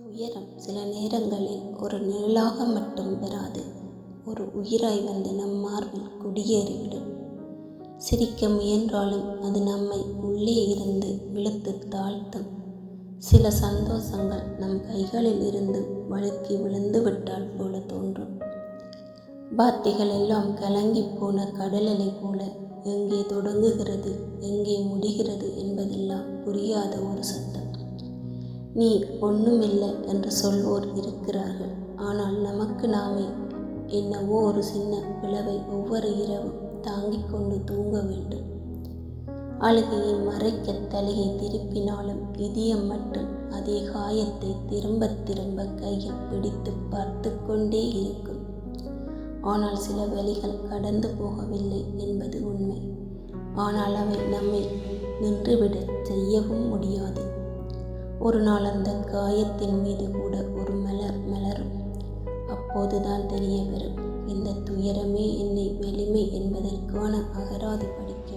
துயரம் சில நேரங்களில் ஒரு நிழலாக மட்டும் வராது, ஒரு உயிராய் வந்து நம் மார்பில் குடியேறிவிடும். சிரிக்க முயன்றாலும் அது நம்மை உள்ளே இருந்து இழுத்து தாழ்த்தும். சில சந்தோஷங்கள் நம் கைகளில் இருந்து வழுக்கி விழுந்து விட்டால் போல தோன்றும். வார்த்தைகள் எல்லாம் கலங்கி போன கடலலை போல எங்கே தொடங்குகிறது எங்கே முடிகிறது என்பதெல்லாம் புரியாத ஒரு சத்தம். நீ ஒன்றுமில்லை என்று சொல்வோர் இருக்கிறார்கள். ஆனால் நமக்கு நாமே என்னவோ ஒரு சின்ன பிளவை ஒவ்வொரு இரவும் தாங்கிக் கொண்டு தூங்க வேண்டும். அழுகையை மறைக்க தலையை திருப்பினாலும் இதயம் மட்டும் அதே காயத்தை திரும்ப திரும்ப கையில் பிடித்து பார்த்து கொண்டே இருக்கும். ஆனால் சில வழிகள் கடந்து போகவில்லை என்பது உண்மை. ஆனால் அவை நம்மை நின்றுவிடச் செய்யவும் முடியாது. ஒரு நாள் அந்த காயத்தின் மீது கூட ஒரு மலர் மலரும். அப்போதுதான் தெரிய வரும், இந்த துயரமே என்னை வலிமை என்பதற்கான அகராதி படிக்க